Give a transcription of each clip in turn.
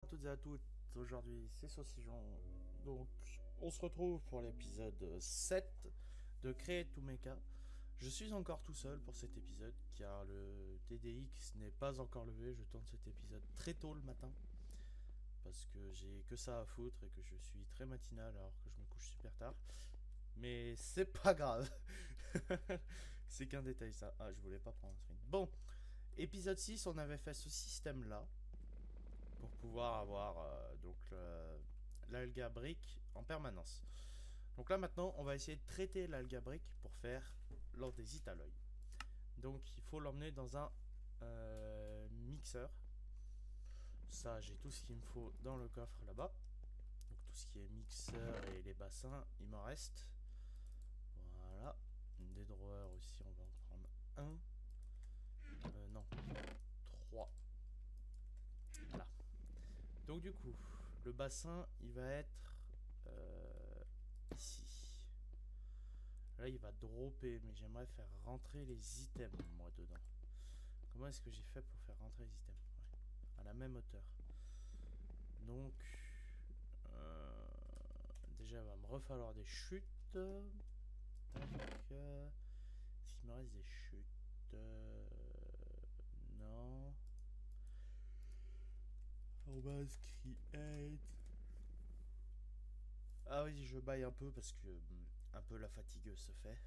À toutes et à toutes, aujourd'hui c'est Saucillon. Donc on se retrouve pour l'épisode 7 de Créer to Mecha. Je suis encore tout seul pour cet épisode car le TDX n'est pas encore levé. Je tourne cet épisode très tôt le matin parce que j'ai que ça à foutre et que je suis très matinal alors que je me couche super tard. Mais c'est pas grave. C'est qu'un détail ça. Ah, je voulais pas prendre un screen. Bon, épisode 6, on avait fait ce système là pour pouvoir avoir l'algabrique en permanence. Donc là maintenant, on va essayer de traiter l'algabrique pour faire l'andésite-alloy. Donc il faut l'emmener dans un mixeur. Ça, j'ai tout ce qu'il me faut dans le coffre là-bas. Donc tout ce qui est mixeur et les bassins, il m'en reste. Voilà. Des drawers aussi, on va en prendre un. Non, trois. Là. Donc du coup, le bassin, il va être ici. Là, il va dropper, mais j'aimerais faire rentrer les items, moi, dedans. Comment est-ce que j'ai fait pour faire rentrer les items? Ouais. À la même hauteur. Donc, déjà, il va me refalloir des chutes. Tac. S'il me reste des chutes... non. On va create. Ah oui, je baille un peu parce que un peu la fatigue se fait.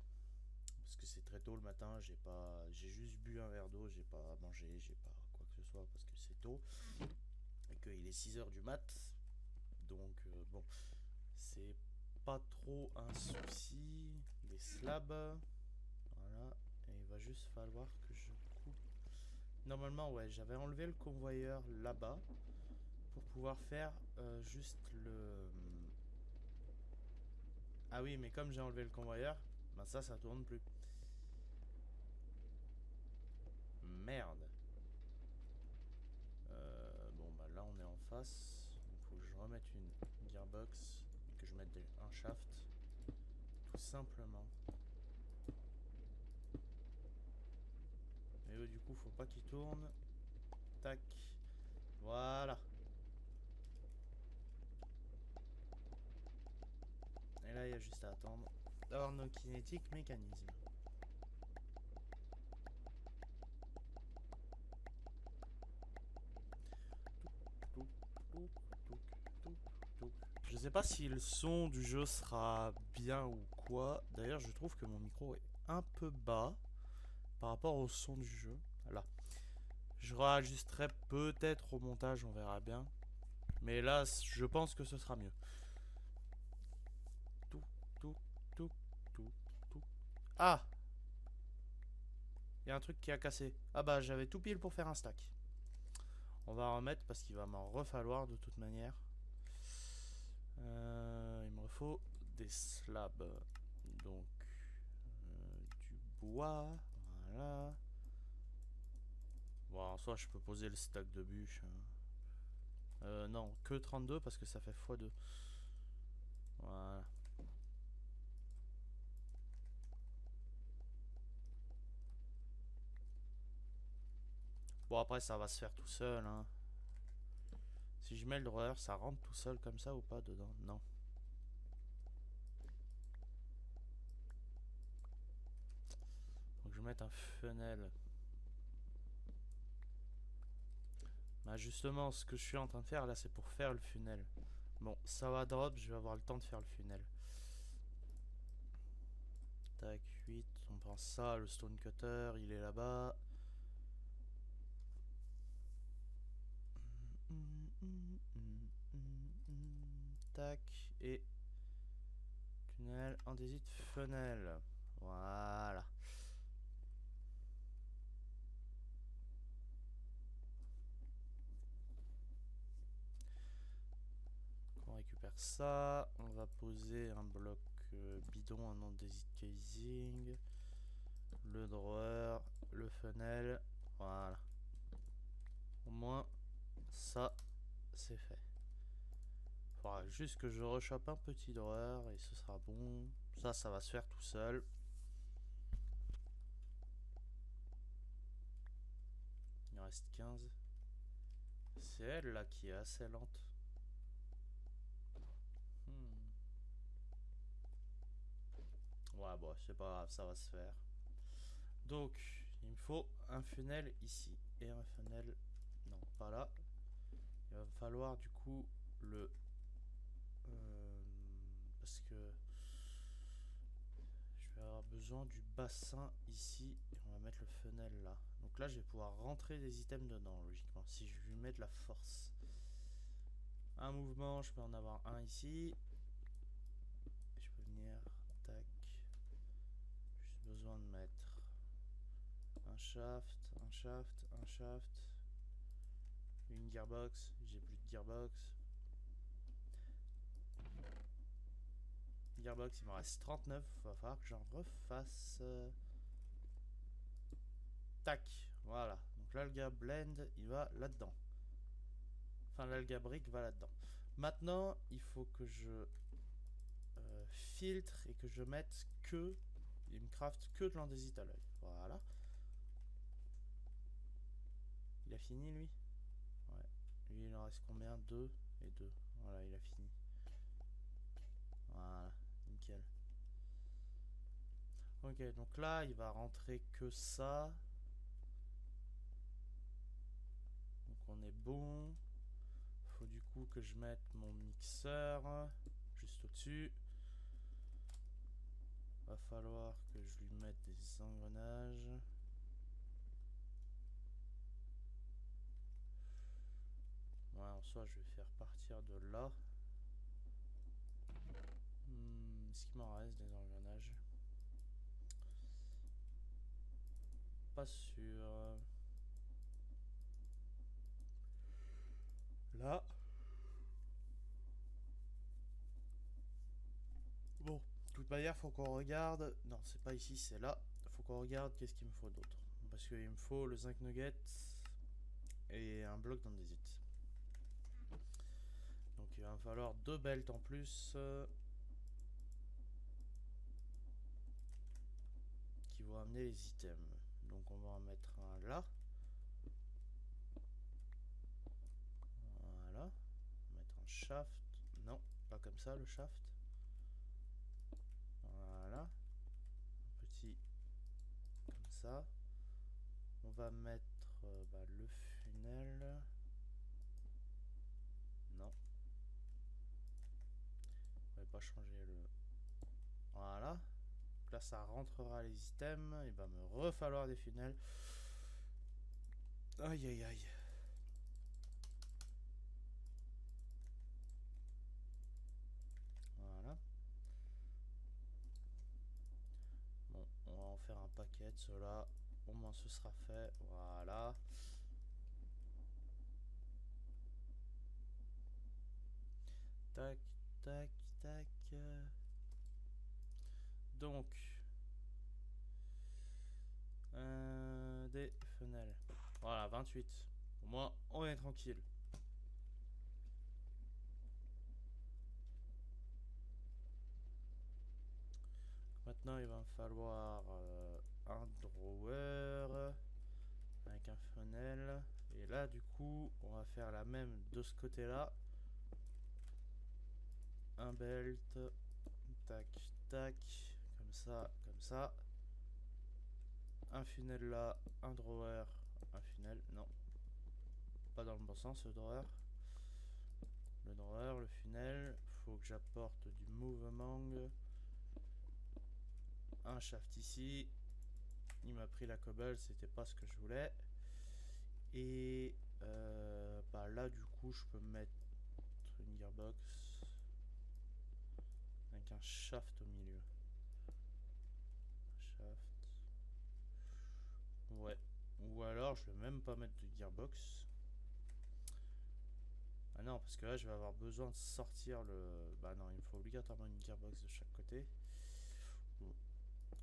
Parce que c'est très tôt le matin, j'ai juste bu un verre d'eau, j'ai pas mangé, j'ai pas quoi que ce soit parce que c'est tôt et qu'il est 6 heures du mat. Donc bon, c'est pas trop un souci. Des slabs, voilà. Et il va juste falloir que je coupe. Normalement, ouais, j'avais enlevé le convoyeur là-bas pour pouvoir faire juste le. Ah oui, mais comme j'ai enlevé le convoyeur, ben ça tourne plus. Merde. Bon bah là on est en face. Il faut que je remette une gearbox et que je mette un shaft. Tout simplement. Mais du coup faut pas qu'il tourne. Tac. Voilà. Et là il y a juste à attendre d'avoir nos kinétiques mécanismes. Je sais pas si le son du jeu sera bien ou quoi. D'ailleurs je trouve que mon micro est un peu bas par rapport au son du jeu. Là. Je réajusterai peut-être au montage, on verra bien. Mais là, je pense que ce sera mieux. Tout, tout, tout, tout, tout. Ah! Il y a un truc qui a cassé. Ah bah, j'avais tout pile pour faire un stack. On va remettre parce qu'il va m'en refalloir de toute manière. Il me faut des slabs. Donc, du bois. Voilà. Bon, en soi, je peux poser le stack de bûches. Non, que 32 parce que ça fait x2. Voilà. Bon, après, ça va se faire tout seul. Hein. Si je mets le drawer, ça rentre tout seul comme ça ou pas dedans? Non. Donc je vais mettre un funnel. Bah justement, ce que je suis en train de faire là, c'est pour faire le funnel. Bon, ça va drop, je vais avoir le temps de faire le funnel. Tac, 8, on prend ça, le stone cutter, il est là-bas. Tac, et tunnel, andésite, funnel. Voilà. On récupère ça, on va poser un bloc bidon en andésite casing, le drawer, le funnel, voilà. Au moins, ça, c'est fait. Faudra juste que je rechoppe un petit drawer et ce sera bon. Ça va se faire tout seul. Il en reste 15. C'est elle là qui est assez lente. Ouais, bon, c'est pas grave, ça va se faire. Donc, il me faut un funnel ici. Et un funnel... Non, pas là. Il va me falloir du coup le... parce que je vais avoir besoin du bassin ici. Et on va mettre le funnel là. Donc là, je vais pouvoir rentrer des items dedans, logiquement. Si je lui mets de la force. Un mouvement, je peux en avoir un ici. Je peux venir, tac. Juste besoin de mettre un shaft, un shaft, un shaft. Une gearbox, j'ai plus de gearbox. Gearbox, il m'en reste 39, il va falloir que j'en refasse. Tac, voilà. Donc l'alga blend, il va là-dedans. Enfin, l'alga brick va là-dedans. Maintenant, il faut que je filtre et que je mette que... Il me craft que de l'andésite à l'œil. Voilà. Il a fini, lui? Ouais. Lui, il en reste combien? 2 et 2. Voilà, il a fini. Voilà, nickel. Ok, donc là, il va rentrer que ça. Donc on est bon. Faut du coup que je mette mon mixeur juste au-dessus. Va falloir que je lui mette des engrenages. Ouais, en soi, je vais faire partir de là. Est-ce qu'il m'en reste des engrenages? Pas sûr. Là. Bon, de toute manière, faut qu'on regarde. Non, c'est pas ici, c'est là. Faut qu'on regarde qu'est-ce qu'il me faut d'autre. Parce qu'il me faut le zinc nugget et un bloc d'andésite. Donc il va me falloir 2 belts en plus. Qui vont amener les items. Donc on va en mettre un là. Voilà. On va mettre un shaft. Non, pas comme ça le shaft. Voilà. Un petit comme ça. On va mettre le funnel. Non. On va pas changer le... Voilà. Donc là ça rentrera les items. Il va me refalloir des funnels. Aïe aïe aïe. Voilà. Bon, on va en faire un paquet de ceux-là. Au moins ce sera fait. Voilà. Tac, tac, tac. Donc, des fenêtres. Voilà, 28. Au moins, on est tranquille. Maintenant, il va me falloir un drawer avec un funnel. Et là, du coup, on va faire la même de ce côté-là. Un belt. Tac, tac. Comme ça, comme ça. Un funnel là, un drawer, un funnel. Non, pas dans le bon sens le drawer. Le drawer, le funnel. Faut que j'apporte du mouvement. Un shaft ici. Il m'a pris la cobble, c'était pas ce que je voulais. Et là du coup je peux mettre une gearbox avec un shaft au milieu. Shaft. Ouais. Ou alors je vais même pas mettre de gearbox. Ah non, parce que là je vais avoir besoin de sortir le... Bah non, il me faut obligatoirement une gearbox de chaque côté.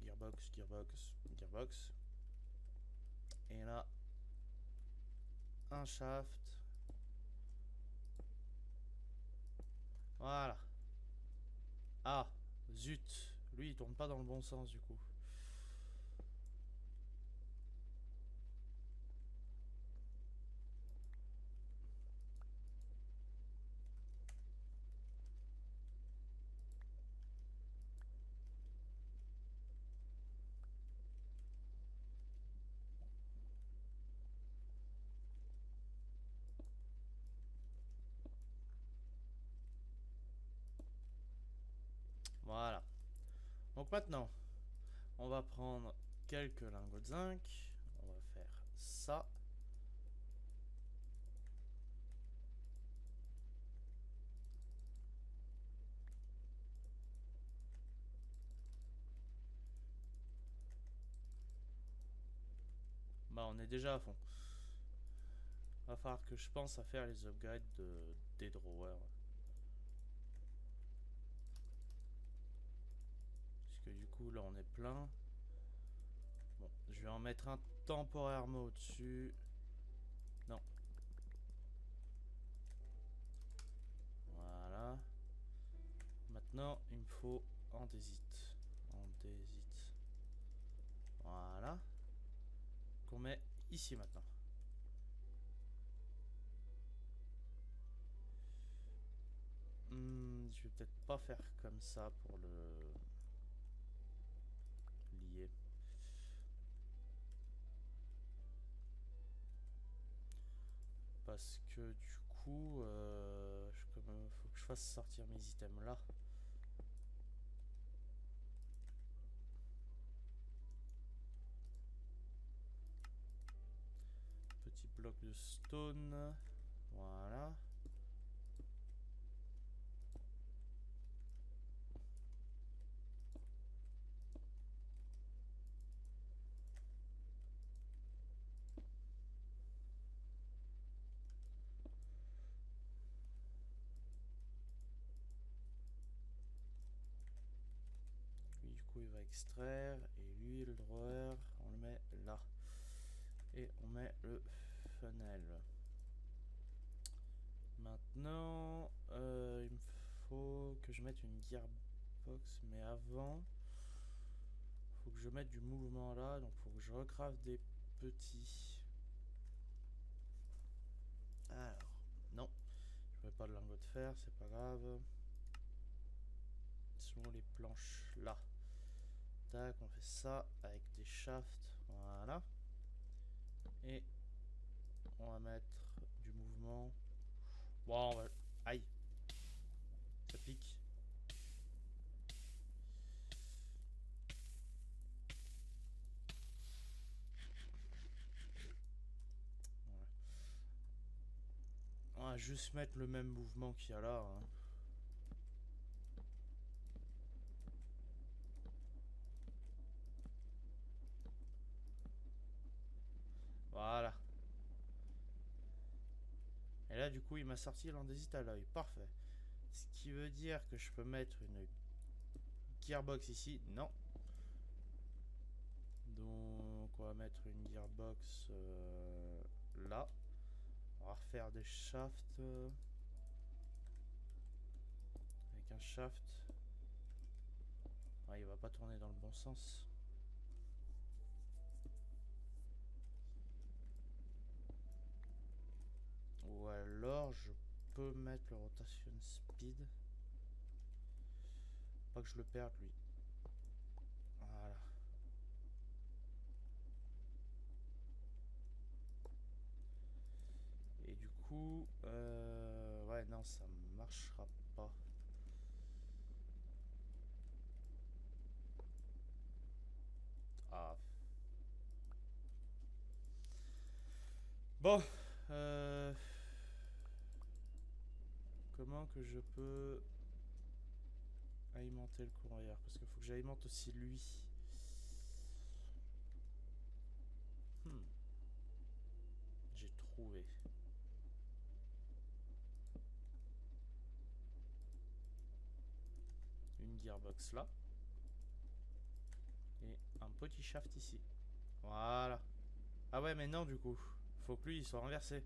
Gearbox, gearbox, gearbox. Et là, un shaft. Voilà. Ah, zut. Lui, il tourne pas dans le bon sens du coup. Donc maintenant, on va prendre quelques lingots de zinc. On va faire ça. Bah on est déjà à fond. Va falloir que je pense à faire les upgrades des drawers. Puisque du coup là on est plein. Bon, je vais en mettre un temporairement au-dessus. Non. Voilà. Maintenant il me faut andésite. Andésite. Voilà. Qu'on met ici maintenant. Je vais peut-être pas faire comme ça pour le lier. Parce que du coup, faut que je fasse sortir mes items là. Petit bloc de stone. Voilà. Lui, du coup, il va extraire. Et lui, le drawer, on le met là. Et on met le funnel. Maintenant, il me faut que je mette une gearbox. Mais avant, faut que je mette du mouvement là. Donc, faut que je recrave des petits. Alors, non. Je mets pas de lingot de fer, c'est pas grave. Sont les planches là. Tac, on fait ça avec des shafts. Voilà. Et on va mettre du mouvement. Bon, on va... Aïe. Ça pique. Voilà. On va juste mettre le même mouvement qu'il y a là. Hein. Voilà. Et là, du coup, il m'a sorti l'andésite à l'œil. Parfait. Ce qui veut dire que je peux mettre une gearbox ici. Non. Donc, on va mettre une gearbox là. On va refaire des shafts. Avec un shaft. Ouais, il va pas tourner dans le bon sens. Ou alors je peux mettre le rotation speed. Pas que je le perde lui. Voilà. Et du coup, ouais non ça marchera pas. Ah. Bon. Comment que je peux alimenter le courrier? Parce qu'il faut que j'alimente aussi lui. J'ai trouvé. Une gearbox là. Et un petit shaft ici. Voilà. Ah ouais mais non du coup. Faut que lui il soit renversé.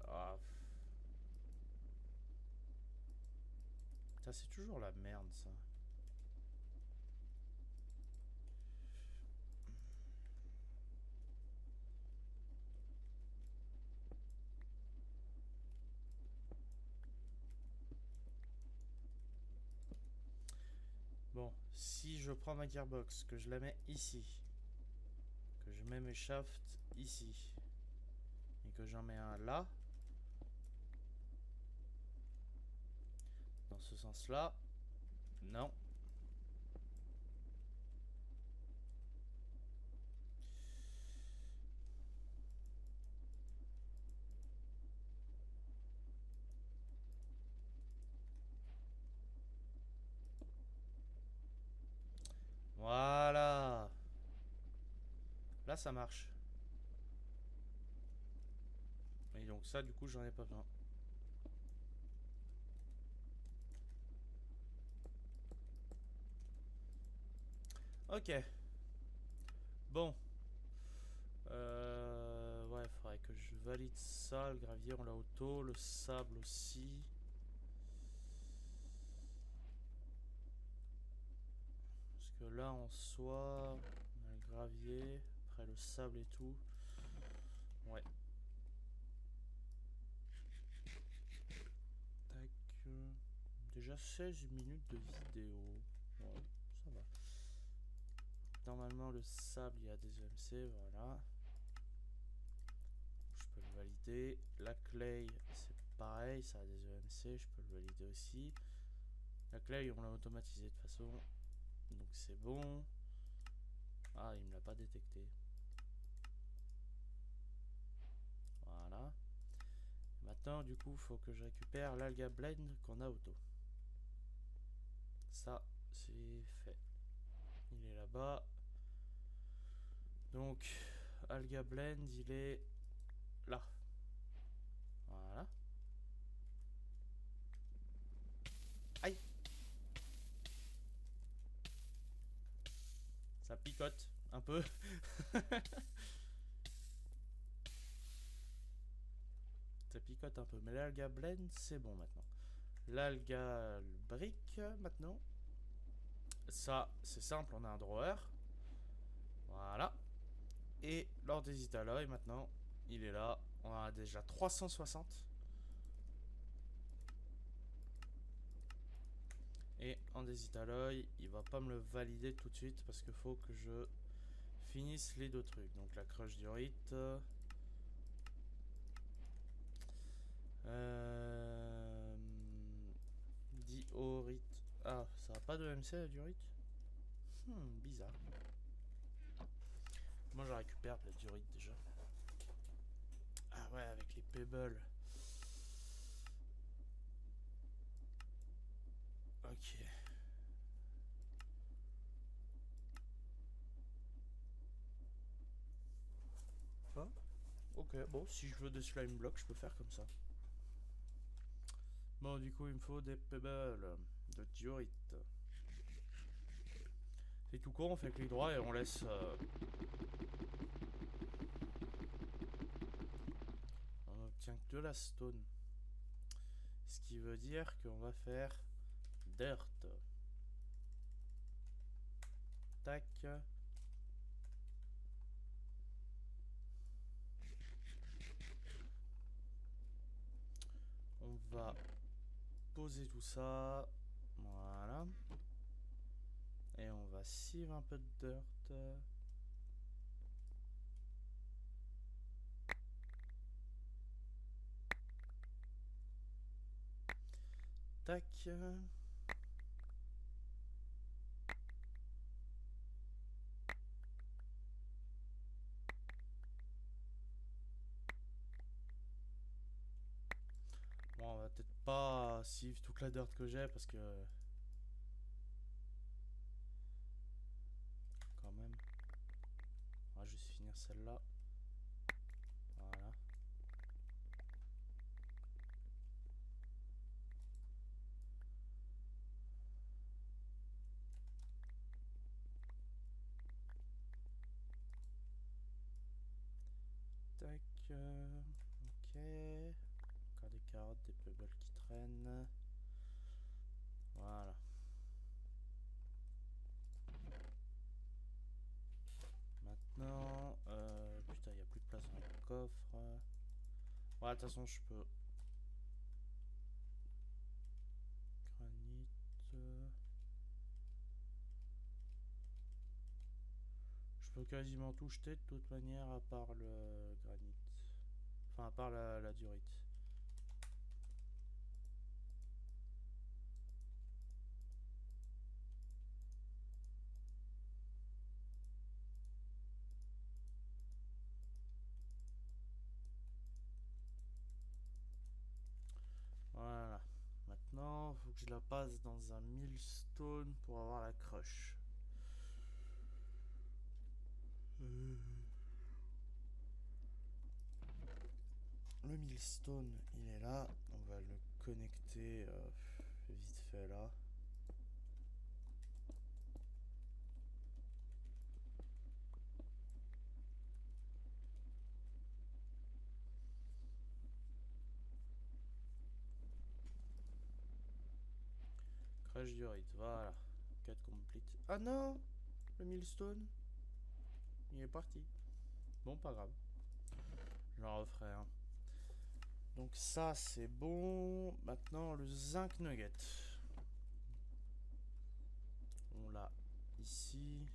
Ah. Ça c'est toujours la merde ça. Bon, si je prends ma gearbox, que je la mets ici, que je mets mes shafts ici, et que j'en mets un là, dans ce sens-là, non. Là, ça marche. Et donc ça, du coup, j'en ai pas besoin. Ok. Bon. Ouais, faudrait que je valide ça. Le gravier, on l'a auto. Le sable aussi. Parce que là, en soi, on a le gravier. Après, le sable et tout. Ouais. Tac. Déjà 16 minutes de vidéo. Ouais, ça va. Normalement, le sable, il y a des EMC, voilà. Je peux le valider. La clay, c'est pareil, ça a des EMC, je peux le valider aussi. La clay, on l'a automatisé de toute façon. Donc c'est bon. Ah, il me l'a pas détecté. Voilà. Maintenant, du coup, il faut que je récupère l'alga blend qu'on a auto. Ça, c'est fait. Il est là-bas. Donc, alga blend, il est là. Voilà. Aïe! Ça picote un peu. Ça picote un peu. Mais l'alga blend, c'est bon maintenant. L'alga brick, maintenant. Ça, c'est simple, on a un drawer. Voilà. Et lors des Italoy, maintenant, il est là. On a déjà 360. Et en Desitaloy, il va pas me le valider tout de suite parce qu'il faut que je finisse les deux trucs. Donc la crush diorite. Diorite. Ah, ça a pas de MC la diorite. Bizarre. Moi je récupère la diorite déjà. Ah ouais, avec les pebbles. Ok. Ah, ok, bon, si je veux des slime blocks, je peux faire comme ça. Bon, du coup, il me faut des pebbles de diorite. C'est tout con, on fait clic droit et on laisse. On obtient que de la stone. Ce qui veut dire qu'on va faire dirt. Tac. On va poser tout ça. Voilà. Et on va sieve un peu de dirt. Tac. Bon, on va peut-être pas sieve toute la dirt que j'ai parce que. Quand même. On va juste finir celle-là. Voilà. Tac. Ok. Encore des carottes, des pebbles qui traînent. Voilà. Maintenant, putain, il n'y a plus de place dans le coffre. Ouais, de toute façon, je peux. Granit. Je peux quasiment tout jeter de toute manière à part le granit. Enfin, à part la diorite. Voilà. Maintenant, il faut que je la passe dans un millstone pour avoir la crush. le millstone, il est là. On va le connecter vite fait là. Crash du rite, voilà. 4 complete. Ah non, le millstone, il est parti. Bon, pas grave. J'en referai un. Donc ça, c'est bon. Maintenant, le zinc nugget. On l'a ici.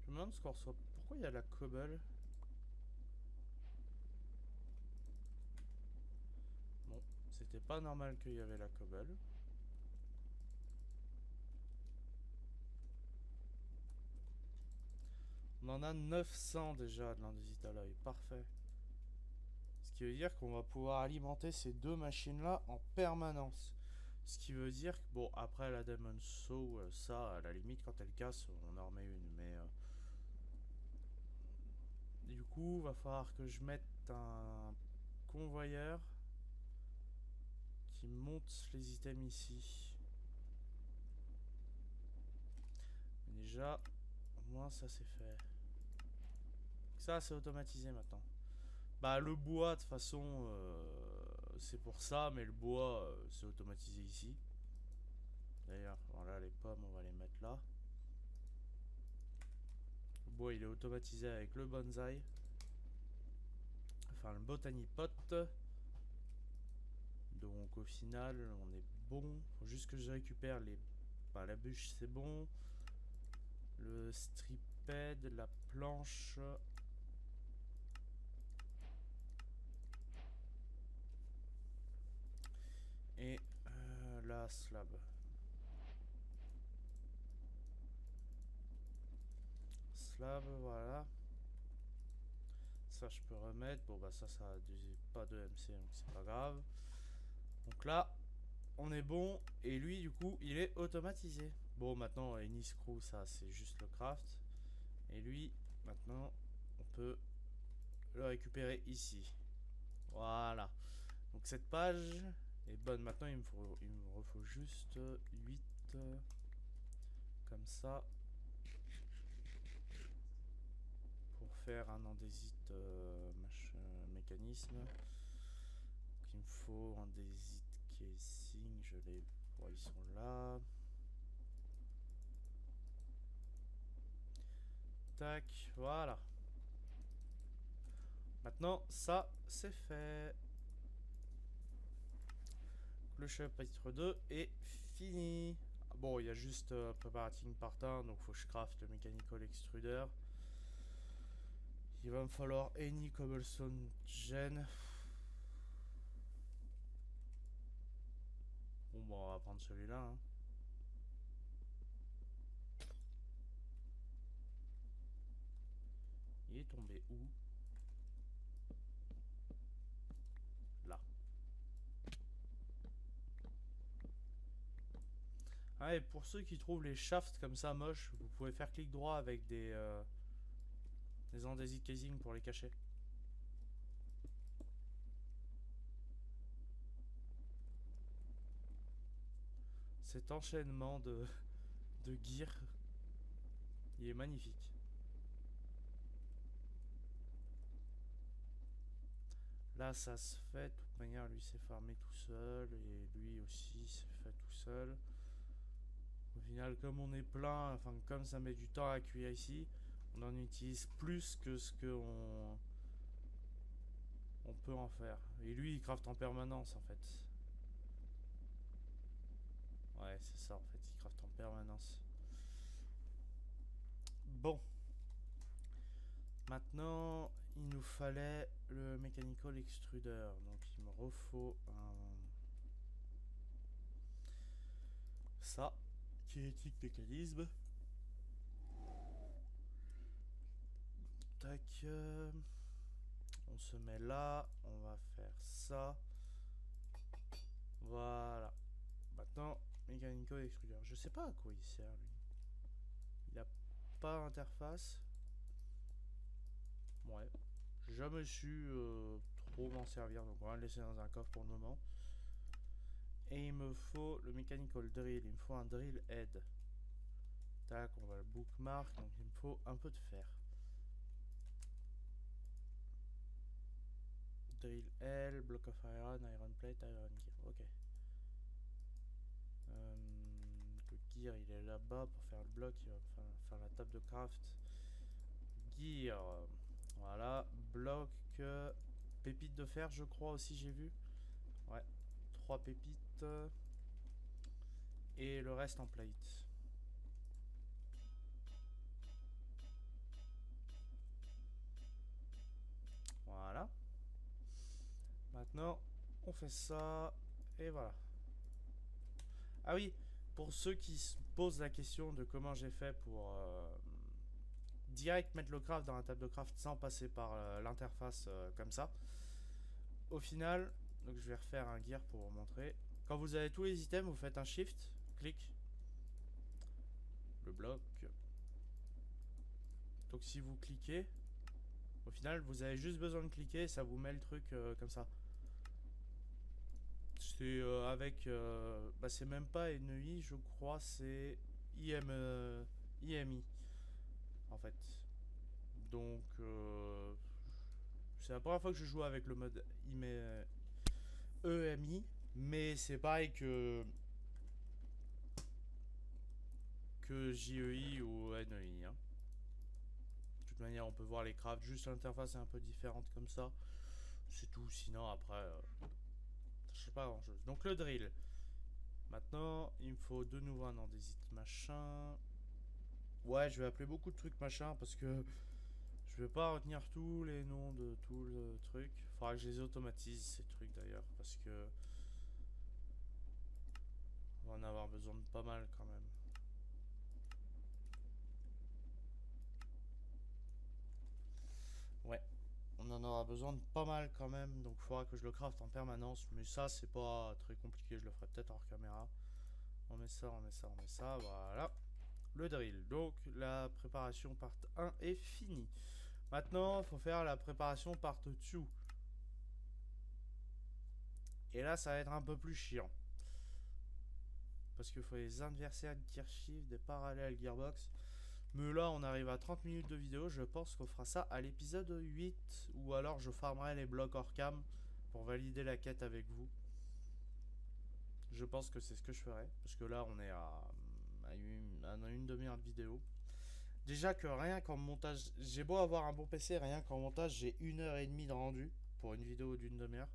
Je me demande ce qu'on reçoit. Pourquoi il y a la cobble? Bon, c'était pas normal qu'il y avait la cobble. On en a 900 déjà de l'andésite à l'œil. Parfait. Ce qui veut dire qu'on va pouvoir alimenter ces deux machines-là en permanence. Ce qui veut dire que, bon, après la Demon Saw, ça, à la limite, quand elle casse, on en remet une. Mais du coup, va falloir que je mette un convoyeur qui monte les items ici. Déjà, au moins ça c'est fait. Ça c'est automatisé maintenant. Bah le bois de toute façon c'est pour ça, mais le bois c'est automatisé ici. D'ailleurs, voilà les pommes on va les mettre là. Le bois il est automatisé avec le bonsaï. Enfin le botany pot. Donc au final on est bon. Faut juste que je récupère les... Bah, la bûche c'est bon. Le striped, la planche. Et la slab. Slab, voilà. Ça je peux remettre. Bon bah ça a pas de MC donc c'est pas grave. Donc là on est bon. Et lui du coup il est automatisé. Bon maintenant any screw ça c'est juste le craft. Et lui maintenant on peut le récupérer ici. Voilà. Donc cette page est bonne. Maintenant il me faut juste 8 comme ça. Pour faire un andésite mécanisme. Donc, il me faut andésite casing, je les vois, ils sont là. Tac, voilà. Maintenant, ça, c'est fait. Le chapitre 2 est fini. Bon, il y a juste preparating part 1, donc faut que je craft le mechanical extruder. Il va me falloir any cobblestone gen. Bon, on va prendre celui-là. Hein. Il est tombé où? Là. Ah, et pour ceux qui trouvent les shafts comme ça moches, vous pouvez faire clic droit avec des andésite casing pour les cacher. Cet enchaînement de gear, il est magnifique. Là, ça se fait. De toute manière, lui s'est farmé tout seul. Et lui aussi s'est fait tout seul. Au final, comme on est plein, enfin, comme ça met du temps à cuire ici, on en utilise plus que ce qu'on on peut en faire. Et lui, il craft en permanence en fait. Ouais, c'est ça en fait, il craft en permanence. Bon. Maintenant, il nous fallait le mechanical extruder. Donc, il me refaut un... ça, kinetic mécanisme. Tac. On se met là. On va faire ça. Voilà. Maintenant, Mechanical Extruder. Je sais pas à quoi il sert lui. Il a pas d'interface. Ouais. J'ai jamais su trop m'en servir, donc on va le laisser dans un coffre pour le moment. Et il me faut le Mechanical Drill. Il me faut un Drill Head. Tac, on va le bookmark. Donc il me faut un peu de fer. Drill L, Block of Iron, Iron Plate, Iron Gear. Ok. Le gear il est là-bas pour faire le bloc. Il va faire la table de craft. Gear. Voilà. Bloc. Pépites de fer, je crois aussi, j'ai vu. Ouais. 3 pépites. Et le reste en plate. Voilà. Maintenant, on fait ça. Et voilà. Ah oui, pour ceux qui se posent la question de comment j'ai fait pour direct mettre le craft dans la table de craft sans passer par l'interface comme ça. Au final, donc je vais refaire un gear pour vous montrer. Quand vous avez tous les items, vous faites un shift, clic, le bloc. Donc si vous cliquez, au final vous avez juste besoin de cliquer et ça vous met le truc comme ça. C'est avec, bah c'est même pas NEI je crois, c'est IMI en fait. Donc c'est la première fois que je joue avec le mode EMI, mais c'est pareil que JEI ou NEI. Hein. De toute manière, on peut voir les crafts, juste l'interface est un peu différente comme ça. C'est tout, sinon après, je sais pas grand chose. Donc le drill. Maintenant, il me faut de nouveau un andésite machin. Ouais, je vais appeler beaucoup de trucs machin parce que je vais pas retenir tous les noms de tout le truc. Faudra que je les automatise ces trucs d'ailleurs parce que on va en avoir besoin de pas mal quand même. Ouais, on en aura besoin de pas mal quand même, donc il faudra que je le craft en permanence. Mais ça, c'est pas très compliqué, je le ferai peut-être hors caméra. On met ça, on met ça, on met ça, voilà. Le drill, donc la préparation part 1 est finie. Maintenant, il faut faire la préparation part 2. Et là, ça va être un peu plus chiant. Parce qu'il faut les adversaires gear shift, des parallèles gearbox. Mais là, on arrive à 30 minutes de vidéo. Je pense qu'on fera ça à l'épisode 8. Ou alors, je farmerai les blocs hors cam pour valider la quête avec vous. Je pense que c'est ce que je ferai. Parce que là, on est à une demi-heure de vidéo. Déjà que rien qu'en montage, j'ai beau avoir un bon PC, rien qu'en montage, j'ai 1h30 de rendu pour une vidéo d'une demi-heure.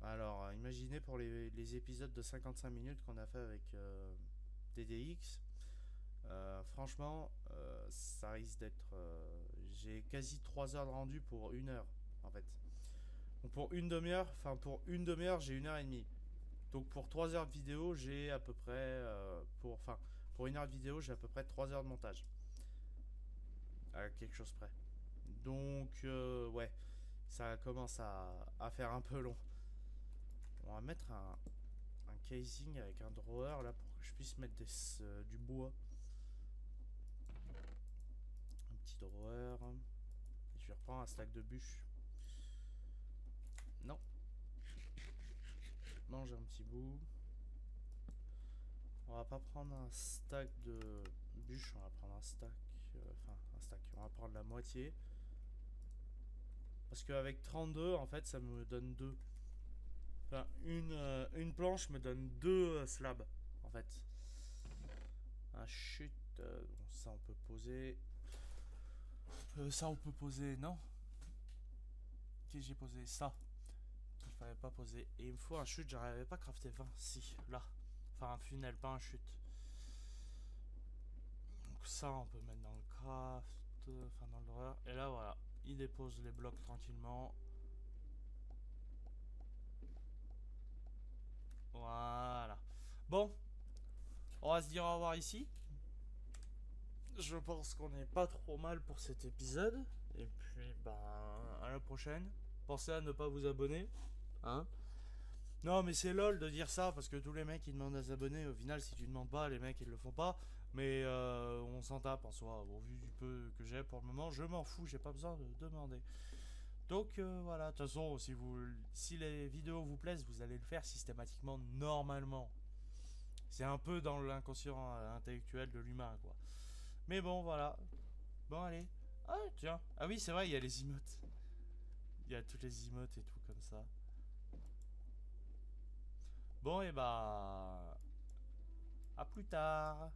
Alors, imaginez pour les épisodes de 55 minutes qu'on a fait avec DDX. Franchement, ça risque d'être. J'ai quasi 3 heures de rendu pour 1 heure en fait. Donc pour une demi-heure, j'ai 1h30. Donc pour 3 heures de vidéo, j'ai à peu près. Pour 1 heure de vidéo, j'ai à peu près 3 heures de montage. À quelque chose près. Donc, ouais, ça commence à faire un peu long. On va mettre un casing avec un drawer là pour que je puisse mettre du bois. Un petit drawer. Et je vais reprendre un stack de bûches. Non. Mange un petit bout. On va pas prendre un stack de bûches, on va prendre un stack. Un stack. On va prendre la moitié. Parce qu'avec 32, en fait, ça me donne 2. Enfin, une planche me donne 2 slabs, en fait. Un chute. Bon, ça, on peut poser. Ça, on peut poser. Non. Qu'est-ce que j'ai posé? Ça. Il fallait pas poser. Et il me faut un chute. J'arrivais pas à crafter 20. Si, là. Enfin, un funnel, pas un chute. Donc, ça, on peut mettre dans le craft. Enfin, dans le drawer. Et là, voilà. Il dépose les blocs tranquillement. Voilà. Bon. On va se dire au revoir ici. Je pense qu'on est pas trop mal pour cet épisode. Et puis, ben, à la prochaine. Pensez à ne pas vous abonner. Hein. Non, mais c'est lol de dire ça parce que tous les mecs ils demandent à s'abonner. Au final, si tu demandes pas, les mecs ils le font pas. Mais on s'en tape en soi. Au vu du peu que j'ai pour le moment, je m'en fous. J'ai pas besoin de demander. Donc voilà. De toute façon, si les vidéos vous plaisent, vous allez le faire systématiquement normalement. C'est un peu dans l'inconscient intellectuel de l'humain, quoi. Mais bon, voilà. Bon, allez. Ah, tiens. Ah oui, c'est vrai, il y a les emotes. Il y a toutes les emotes et tout comme ça. Bon, et bah. À plus tard.